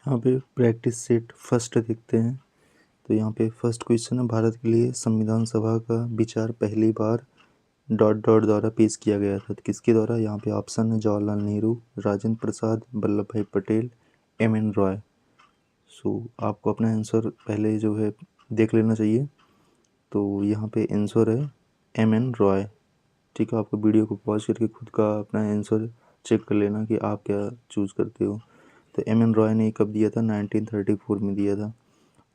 यहाँ पे practice set first देखते हैं। तो यहाँ पे फर्स्ट क्वेश्चन है, भारत के लिए संविधान सभा का विचार पहली बार डॉट डॉट द्वारा पेश किया गया था। तो किसके द्वारा? यहाँ पे ऑप्शन है जवाहरलाल नेहरू, राजेंद्र प्रसाद, वल्लभ भाई पटेल, एम.एन. रॉय। सो आपको अपना आंसर पहले जो है देख लेना चाहिए। तो यहाँ पे आंसर है एम.एन. रॉय। ठीक है, आपको वीडियो को पॉज करके खुद का अपना आंसर चेक कर लेना कि आप क्या चूज़ करते हो। तो एम.एन. रॉय ने कब दिया था? 1934 में दिया था।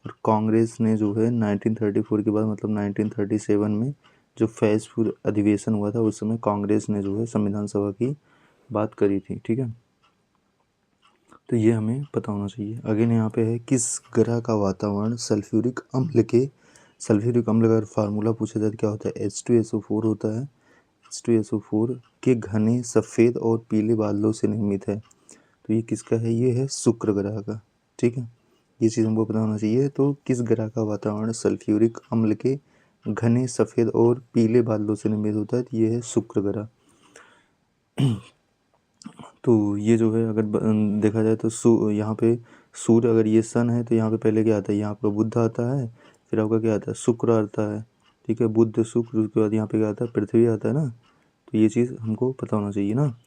और कांग्रेस ने जो है 1934 के बाद मतलब 1937 में जो फैज़पुर अधिवेशन हुआ था उस समय कांग्रेस ने जो है संविधान सभा की बात करी थी। ठीक है, तो ये हमें पता होना चाहिए। अगेन यहाँ पे है, किस ग्रह का वातावरण सल्फ्यूरिक अम्ल का फार्मूला पूछा जाए तो क्या होता है? H2SO4 होता है। H2SO4 के घने सफ़ेद और पीले बादलों से निर्मित है। तो ये किसका है? ये है शुक्र ग्रह का। ठीक है, ये चीज़ हमको पता होना चाहिए। तो किस ग्रह का वातावरण सल्फ्यूरिक अम्ल के घने सफ़ेद और पीले बादलों से निर्मित होता है? तो ये है शुक्र ग्रह। तो ये जो है अगर देखा जाए तो यहाँ पे सूर्य, अगर ये सन है तो यहाँ पे पहले क्या आता है? यहाँ पर बुध आता है, फिर आपका क्या आता है? शुक्र आता है। ठीक है, बुध शुक्र, उसके बाद यहाँ पे क्या आता है? पृथ्वी आता है ना। तो ये चीज़ हमको पता होना चाहिए ना,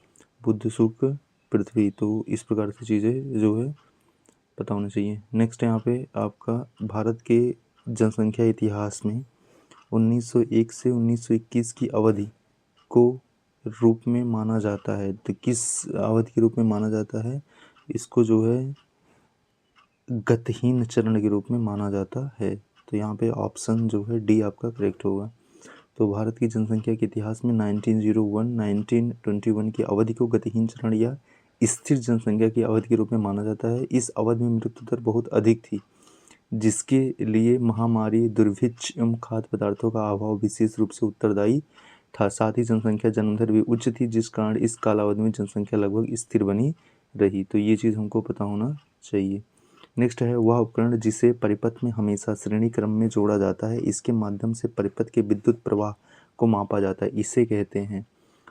बुध शुक्र पृथ्वी। तो इस प्रकार की चीज़ें जो है पता होना चाहिए। नेक्स्ट यहाँ पे आपका, भारत के जनसंख्या इतिहास में 1901 से 1921 की अवधि को रूप में माना जाता है। तो किस अवधि के रूप में माना जाता है? इसको जो है गतिहीन चरण के रूप में माना जाता है। तो यहाँ पे ऑप्शन जो है डी आपका करेक्ट होगा। तो भारत की जनसंख्या के इतिहास में 1901-1921 की अवधि को गतिहीन चरण या स्थिर जनसंख्या की अवधि के रूप में माना जाता है। इस अवधि में मृत्यु दर बहुत अधिक थी, जिसके लिए महामारी, दुर्भिक्ष एवं खाद्य पदार्थों का अभाव विशेष रूप से उत्तरदायी था। साथ ही जनसंख्या जन्म दर भी उच्च थी, जिस कारण इस कालावधि में जनसंख्या लगभग स्थिर बनी रही। तो ये चीज़ हमको पता होना चाहिए। नेक्स्ट है, वह उपकरण जिसे परिपथ में हमेशा श्रेणी क्रम में जोड़ा जाता है, इसके माध्यम से परिपथ के विद्युत प्रवाह को मापा जाता है, इसे कहते हैं।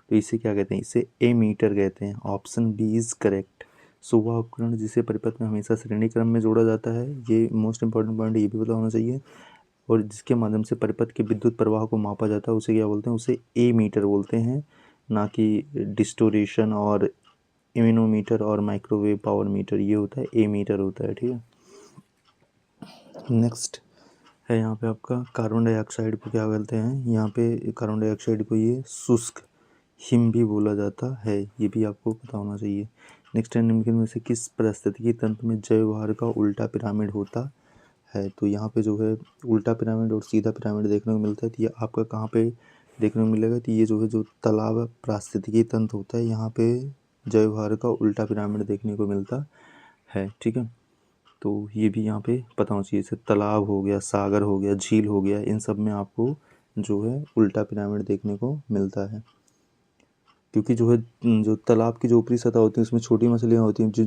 तो इसे क्या कहते हैं? इसे एमीटर कहते हैं। Option B is correct. So वह उपकरण जिसे परिपथ में हमेशा श्रेणी क्रम में जोड़ा जाता है, ये मोस्ट इंपॉर्टेंट पॉइंट ये भी पता होना चाहिए। और जिसके माध्यम से परिपथ के विद्युत प्रवाह को मापा जाता है, उसे क्या बोलते हैं? उसे एमीटर बोलते हैं, ना कि डिस्टोरेशन और इम्यूनोमीटर और माइक्रोवेव पावर मीटर। ये होता है एमीटर होता है। ठीक है, नेक्स्ट है यहाँ पे आपका, कार्बन डाइऑक्साइड को क्या बोलते हैं? यहाँ पे कार्बन डाइऑक्साइड को ये शुष्क हिम भी बोला जाता है, ये भी आपको पता होना चाहिए। नेक्स्ट है, निम्नलिखित में से किस पारिस्थितिकी तंत्र में जैव व्यवहार का उल्टा पिरामिड होता है? तो यहाँ पे जो है उल्टा पिरामिड और सीधा पिरामिड देखने को मिलता है। तो ये आपका कहाँ पे देखने को मिलेगा? तो ये जो है जो तालाब पारिस्थितिकी तंत्र होता है, यहाँ पे जैव व्यवहार का उल्टा पिरामिड देखने को मिलता है। ठीक है, तो ये भी यहाँ पे पता होना चाहिए। जैसे तालाब हो गया, सागर हो गया, झील हो गया, इन सब में आपको जो है उल्टा पिरामिड देखने को मिलता है। क्योंकि जो है जो तालाब की जो ऊपरी सतह होती है उसमें छोटी मछलियाँ होती हैं, जीव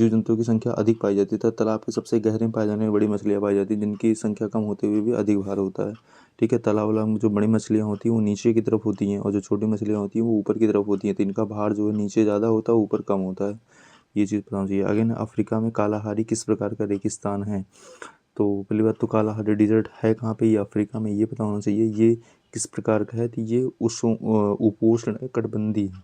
जंतुओं की संख्या अधिक पाई जाती है। तो तालाब के सबसे गहरे में पाए जाने वाली बड़ी मछलियाँ पाई जाती हैं, जिनकी संख्या कम होते हुए भी अधिक भार होता है। ठीक है, तालाब वाला में जो बड़ी मछलियाँ होती हैं वो नीचे की तरफ होती हैं, और जो छोटी मछलियाँ होती हैं वो ऊपर की तरफ होती हैं। तो इनका भार जो है नीचे ज़्यादा होता है, ऊपर कम होता है। ये चीज़ पता होनी चाहिए। अगेन, अफ्रीका में कालाहारी किस प्रकार का रेगिस्तान है? तो पहली बात तो कालाहारी डिजर्ट है कहाँ पे? ये अफ्रीका में, ये पता होना चाहिए। ये किस प्रकार का है? तो ये उपोष्ण कटिबंधीय है।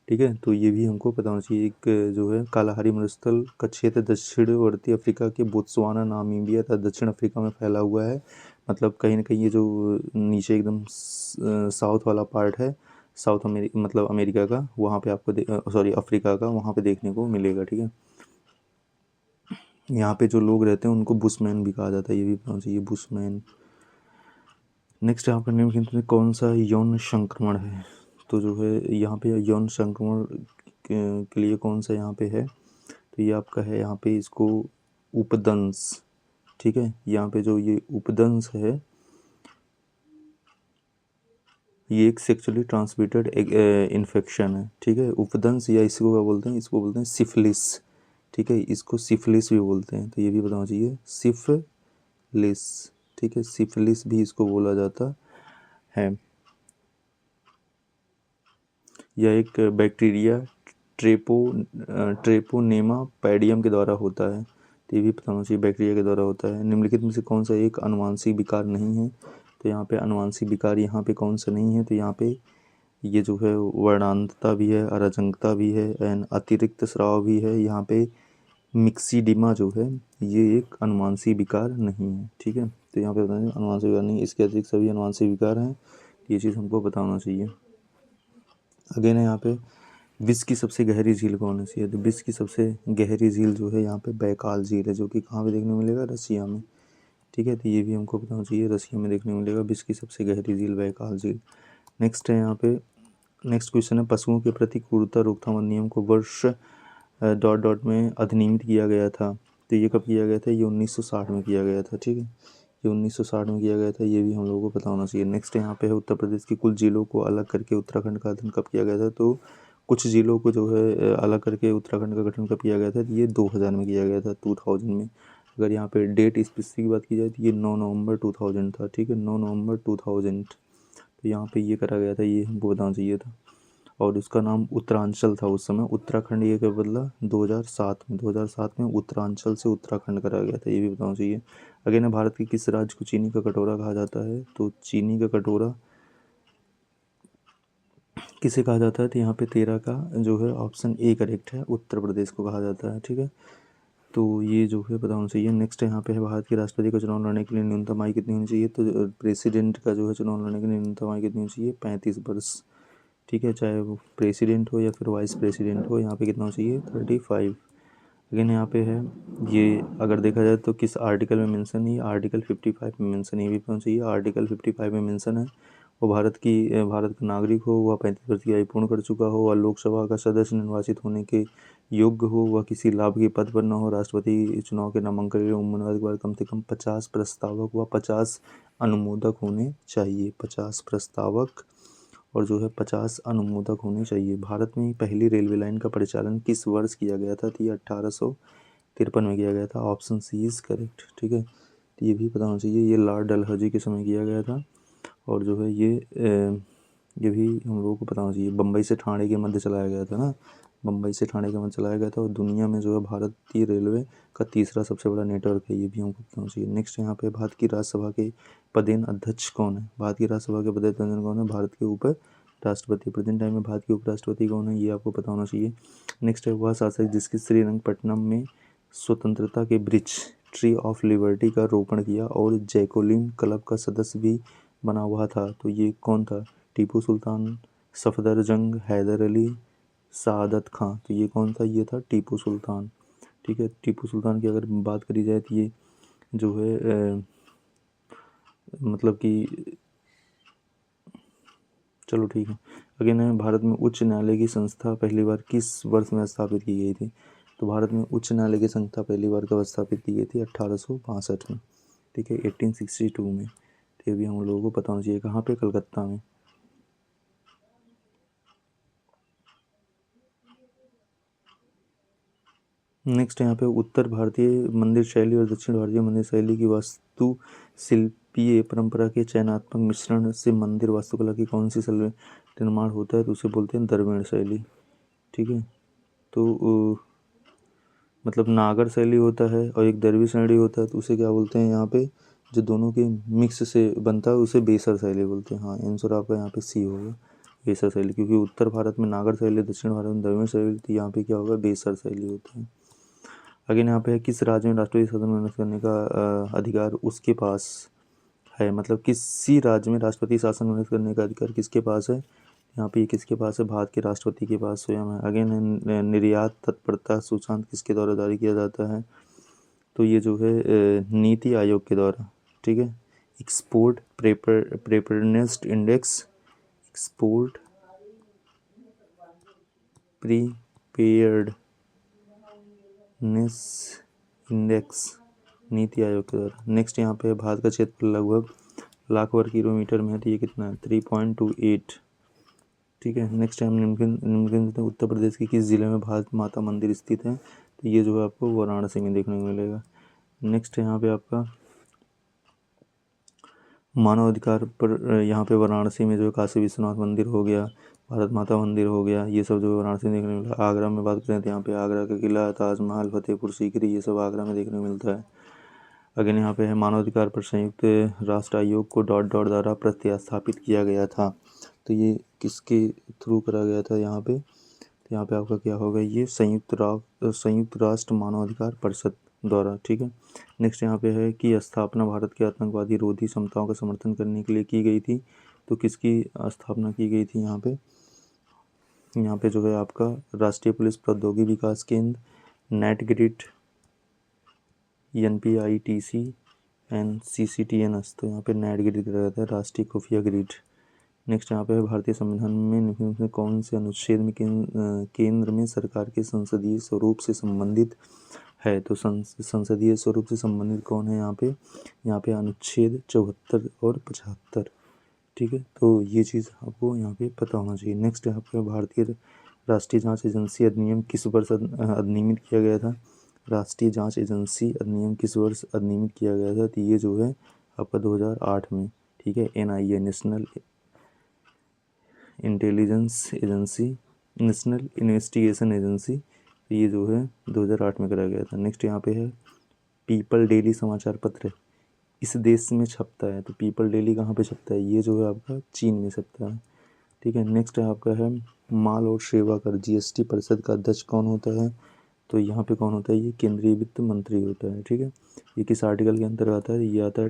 ठीक है, तो ये भी हमको पता होना चाहिए। एक जो है कालाहारी मरुस्थल का क्षेत्र दक्षिणवर्ती अफ्रीका के बोत्सवाना, नामीबिया तथा दक्षिण अफ्रीका में फैला हुआ है। मतलब कहीं ना कहीं ये जो नीचे एकदम साउथ वाला पार्ट है, साउथ अमेरिका मतलब अमेरिका का, वहाँ पे आपको सॉरी अफ्रीका का, वहाँ पे देखने को मिलेगा। ठीक है, यहाँ पे जो लोग रहते हैं उनको बुशमैन भी कहा जाता है, ये भी पता चाहिए, बुशमैन। नेक्स्ट यहाँ पर निम्नलिखित में कौन सा यौन संक्रमण है? तो जो है यहाँ पे यौन संक्रमण के लिए कौन सा यहाँ पे है? तो ये आपका है यहाँ पे, इसको उपदंश। ठीक है, यहाँ पे जो ये उपदंश है, ये एक सेक्सुअली ट्रांसमिटेड इन्फेक्शन है। ठीक है, उपदंश, या इसको क्या बोलते हैं? इसको बोलते हैं सिफिलिस। ठीक है, इसको सिफिलिस भी बोलते हैं, तो ये भी बताना चाहिए, सिफिलिस। ठीक है, सिफिलिस भी इसको बोला जाता है। यह एक बैक्टीरिया ट्रेपोनेमा पैडियम के द्वारा होता है, तो ये भी बताना चाहिए, बैक्टीरिया के द्वारा होता है। निम्नलिखित में से कौन सा एक अनुवांशिक विकार नहीं है, तो यहाँ पे अनुवांशिक विकार यहाँ पे कौन सा नहीं है, तो यहाँ पे ये जो है वर्णांतता भी है, अराजकता भी है एंड अतिरिक्त स्राव भी है। यहाँ पे मिक्सीडिमा जो है ये एक अनुवांशिक विकार नहीं है, ठीक है। तो यहाँ पे बताएं अनुवांशिक विकार नहीं, इसके अतिरिक्त सभी अनुवांशिक विकार हैं, ये चीज़ हमको बताना चाहिए। अगेन है यहाँ पे विश्व की सबसे गहरी झील कौन सी है, तो विश्व की सबसे गहरी झील जो है यहाँ पे बैकाल झील है, जो कि कहाँ पे देखने मिलेगा, रसिया में, ठीक है। तो ये भी हमको बताना चाहिए, रसिया में देखने मिलेगा विश्व की सबसे गहरी झील बैकाल झील। नेक्स्ट है यहाँ पे, नेक्स्ट क्वेश्चन है पशुओं के प्रति क्रूरता रोकथाम अधिनियम को वर्ष ... में अधिनियमित किया गया था, तो ये कब किया गया था, ये 1960 में किया गया था, ठीक है। ये 1960 में किया गया था, ये भी हम लोगों को पता होना चाहिए। नेक्स्ट यहाँ पे है उत्तर प्रदेश की कुल जिलों को अलग करके उत्तराखंड का गठन कब किया गया था, तो कुछ जिलों को जो है अलग करके उत्तराखंड का गठन कब किया गया था, तो ये 2000 में किया गया था, 2000 में। अगर यहाँ पे डेट स्पेसिफिक की बात की जाए तो ये 9 नवंबर 2000 था, ठीक है, 9 नवंबर 2000, तो यहाँ पे ये करा गया था, ये हमको बताना चाहिए था। और उसका नाम उत्तरांचल था उस समय, उत्तराखंड ये क्या बदला 2007 में उत्तरांचल से उत्तराखंड करा गया था, ये भी बताना चाहिए। अगेन है भारत के किस राज्य को चीनी का कटोरा कहा जाता है, तो चीनी का कटोरा किसे कहा जाता है, तो यहाँ पे 13 का जो है ऑप्शन ए करेक्ट है, उत्तर प्रदेश को कहा जाता है, ठीक है। तो ये जो है बताना चाहिए। नेक्स्ट यहाँ पे है भारत के राष्ट्रपति का चुनाव लड़ने के लिए न्यूनतम आयु कितनी होनी चाहिए, तो प्रेसिडेंट का जो है चुनाव लड़ने के लिए न्यूनतम आयु कितनी होनी चाहिए, 35 वर्ष, ठीक है, चाहे वो प्रेसिडेंट हो या फिर वाइस प्रेसिडेंट हो, यहाँ पे कितना चाहिए, 35। लेकिन यहाँ पे है ये अगर देखा जाए तो किस आर्टिकल में मेंशन है, आर्टिकल 55 में मेंशन, ये भी पहुँच चाहिए, आर्टिकल 55 में मेंशन है। वो भारत का नागरिक हो, वह 35 वर्ष की आयु पूर्ण कर चुका हो, वह लोकसभा का सदस्य निर्वाचित होने के योग्य हो, वह किसी लाभ के पद पर न हो, राष्ट्रपति चुनाव के नामांकन के लिए उम्मीदवार के बाद कम से कम 50 प्रस्तावक व 50 अनुमोदक होने चाहिए, 50 प्रस्तावक और जो है 50 अनुमोदक होने चाहिए। भारत में पहली रेलवे लाइन का परिचालन किस वर्ष किया गया था, तो ये 1853 में किया गया था, ऑप्शन सी इज़ करेक्ट, ठीक है। तो ये भी पता होना चाहिए, ये लॉर्ड डलहौजी के समय किया गया था। और जो है ये भी हम लोगों को पता होना चाहिए, बम्बई से ठाणे के मध्य चलाया गया था ना, बम्बई से ठाणे के मध्य चलाया गया था, और दुनिया में जो है भारतीय रेलवे का तीसरा सबसे बड़ा नेटवर्क है, ये भी हमको पता होना चाहिए। नेक्स्ट यहाँ पे भारत की राज्यसभा के पदेन अध्यक्ष कौन है, भारत की राज्यसभा के पदेन अध्यक्ष कौन है, भारत के उप राष्ट्रपति। प्रेजेंट टाइम में भारत के उपराष्ट्रपति कौन है, ये आपको पता होना चाहिए। नेक्स्ट है वह शासक जिसकी श्रीरंगपट्टनम में स्वतंत्रता के वृक्ष ट्री ऑफ लिबर्टी का रोपण किया और जैकोलिन क्लब का सदस्य भी बना हुआ था, तो ये कौन था, टीपू सुल्तान, सफदरजंग, हैदर अली, सादत खां, तो ये कौन था, ये था टीपू सुल्तान, ठीक है। टीपू सुल्तान की अगर बात करी जाए तो ये जो है मतलब कि चलो ठीक है। अगेन है भारत में उच्च न्यायालय की संस्था पहली बार किस वर्ष में स्थापित की गई थी, तो भारत में उच्च न्यायालय की संस्था पहली बार कब स्थापित की गई थी, 1862 में, ठीक है, 1862 में। तो ये भी हम लोगों को पता होना चाहिए, कहाँ पे, कलकत्ता में। नेक्स्ट यहाँ पे उत्तर भारतीय मंदिर शैली और दक्षिण भारतीय मंदिर शैली की वास्तु शिल्पीय परंपरा के चयनात्मक मिश्रण से मंदिर वास्तुकला की कौन सी शैली निर्माण होता है, तो उसे बोलते हैं द्रविड़ शैली, ठीक है। तो मतलब नागर शैली होता है और एक द्रविड़ शैली होता है, तो उसे क्या बोलते हैं यहाँ पे, जो दोनों के मिक्स से बनता है उसे बेसर शैली बोलते हैं। हाँ, आंसर आपका यहाँ पे सी होगा, बेसर शैली, क्योंकि उत्तर भारत में नागर शैली, दक्षिण भारत में द्रविड़ शैली, तो यहाँ पे क्या होगा, बेसर शैली होता है। अगेन यहाँ पे है किस राज्य में राष्ट्रपति शासन उन्नत करने का अधिकार उसके पास है, मतलब किसी राज्य में राष्ट्रपति शासन उन्नत करने का अधिकार किसके पास है, यहाँ पे किसके पास है, भारत के राष्ट्रपति के पास स्वयं है। अगेन है निर्यात तत्परता सूचकांक किसके द्वारा जारी किया जाता है, तो ये जो है नीति आयोग के द्वारा, ठीक है। Export preparedness index, export preparedness index, NITI Aayog के द्वारा। नेक्स्ट यहाँ पे भारत का क्षेत्र लगभग लाख वर्ग किलोमीटर में है, तो ये कितना है, 3.28, ठीक है। नेक्स्ट टाइम निम्नलिखित उत्तर प्रदेश के किस जिले में भारत माता मंदिर स्थित है, तो ये जो है आपको वाराणसी में देखने को मिलेगा। नेक्स्ट यहाँ पे आपका मानव अधिकार पर यहाँ पे वाराणसी में जो काशी विश्वनाथ मंदिर हो गया, भारत माता मंदिर हो गया, ये सब जो है वाराणसी में देखने को मिला। आगरा में बात करें तो यहाँ पे आगरा का किला, ताजमहल, फतेहपुर सीकरी, ये सब आगरा में देखने को मिलता है। अगेन यहाँ पे है मानवाधिकार पर संयुक्त राष्ट्र आयोग को डॉट डॉट द्वारा प्रतिस्थापित किया गया था। तो ये किसके थ्रू करा गया था यहाँ पे? तो यहाँ पे आपका क्या होगा, ये संयुक्त राष्ट्र मानवाधिकार परिषद द्वारा, ठीक है। नेक्स्ट यहाँ पे है कि स्थापना भारत के आतंकवादी रोधी क्षमताओं का समर्थन करने के लिए की गई थी। तो किसकी स्थापना की गई थी यहाँ पे? यहाँ पे जो है आपका राष्ट्रीय पुलिस प्रौद्योगिकी विकास केंद्र, नेटग्रिड, NPITC एंड CCTNS। तो यहाँ पे नेटग्रिड रहता है, राष्ट्रीय खुफिया ग्रिड। नेक्स्ट यहाँ पे है भारतीय संविधान में निम्नलिखित में से कौन से अनुच्छेद में केंद्र में सरकार के संसदीय स्वरूप से संबंधित है? तो संसदीय स्वरूप से संबंधित कौन है यहाँ पे? यहाँ पे अनुच्छेद 74 और 75, ठीक है। तो ये चीज़ आपको यहाँ पे पता होना चाहिए। नेक्स्ट यहाँ पे भारतीय राष्ट्रीय जांच एजेंसी अधिनियम किस वर्ष अधिनियमित किया गया था? राष्ट्रीय जांच एजेंसी अधिनियम किस वर्ष अधिनियमित किया गया था? तो ये जो है आपका 2008 में, ठीक है। NIA, national intelligence agency, national investigation agency, ये जो है 2008 में कराया गया था। नेक्स्ट यहाँ पे है पीपल डेली समाचार पत्र इस देश में छपता है। तो पीपल डेली कहाँ पे छपता है? ये जो है आपका चीन में छपता है, ठीक है। नेक्स्ट है आपका है माल और सेवा कर GST परिषद का अध्यक्ष कौन होता है? तो यहाँ पे कौन होता है? ये केंद्रीय वित्त मंत्री होता है, ठीक है। ये किस आर्टिकल के अंतर्गत आता है? ये आता है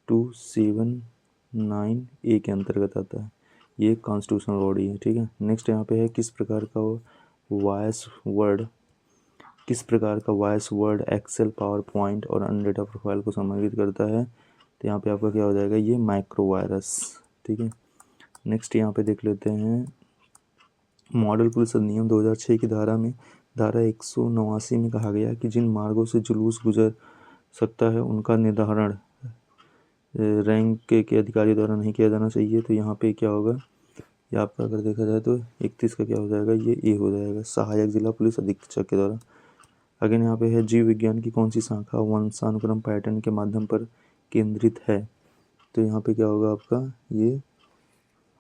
279A के अंतर्गत आता है। ये कॉन्स्टिट्यूशनल बॉडी है, ठीक है। नेक्स्ट यहाँ पे है किस प्रकार का voice Word Excel, PowerPoint और अन्य डेटा प्रोफाइल को समर्पित करता है? तो यहाँ पे आपका क्या हो जाएगा? ये माइक्रो वायरस, ठीक है। नेक्स्ट यहाँ पे देख लेते हैं मॉडल पुलिस अधिनियम 2006 की धारा 189 में कहा गया कि जिन मार्गों से जुलूस गुजर सकता है उनका निर्धारण रैंक के अधिकारी द्वारा नहीं किया जाना चाहिए। तो यहाँ पे क्या होगा? ये आपका अगर देखा जाए तो 31 का क्या हो जाएगा? ये A हो जाएगा, सहायक जिला पुलिस अधीक्षक के द्वारा। अगेन यहाँ पे है जीव विज्ञान की कौन सी शाखा वंशानुक्रम पैटर्न के माध्यम पर केंद्रित है? तो यहाँ पे क्या होगा आपका? ये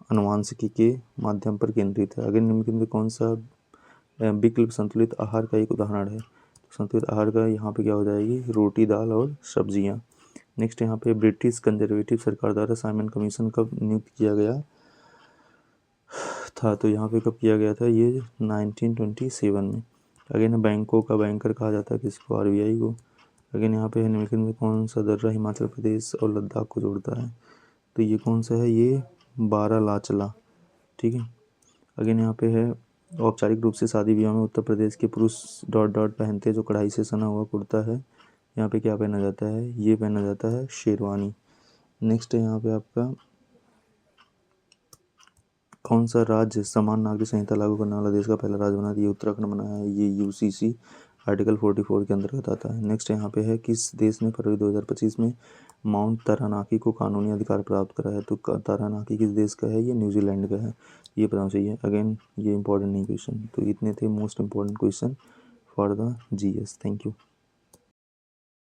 अनुवांशिकी के माध्यम पर केंद्रित है। अगेन निम्नलिखित में कौन सा विकल्प संतुलित आहार का एक उदाहरण है? संतुलित आहार का यहाँ पे क्या हो जाएगी? रोटी, दाल और सब्जियाँ। नेक्स्ट यहाँ पे ब्रिटिश कंजर्वेटिव सरकार द्वारा साइमन कमीशन कब नियुक्त किया गया था? तो यहाँ पे कब किया गया था? ये 1927 में। अगेन बैंकों का बैंकर कहा जाता है किसको? RBI को। अगेन यहाँ पे निम्नलिखित में कौन सा दर्रा हिमाचल प्रदेश और लद्दाख को जोड़ता है? तो ये कौन सा है? ये बारालाचला, ठीक है। अगेन यहाँ पे है औपचारिक रूप से शादी विवाह में उत्तर प्रदेश के पुरुष डॉट डॉट पहनते जो कढ़ाई से सना हुआ कुर्ता है, यहाँ पे क्या पहना जाता है? ये पहना जाता है शेरवानी। नेक्स्ट है यहाँ पे आपका कौन सा राज्य समान नागरिक संहिता लागू करने वाला देश का पहला राज्य बना? ये उत्तराखंड बना है। ये UCC आर्टिकल 44 के अंतर्गत आता है। नेक्स्ट यहाँ पे है किस देश ने फरवरी 2025 में माउंट तारानाकी को कानूनी अधिकार प्राप्त करा है? तो तारानाकी किस देश का है? ये न्यूजीलैंड का है। ये पता चाहिए। अगेन ये इंपॉर्टेंट नहीं क्वेश्चन। तो इतने थे most important question for the GS। Thank you.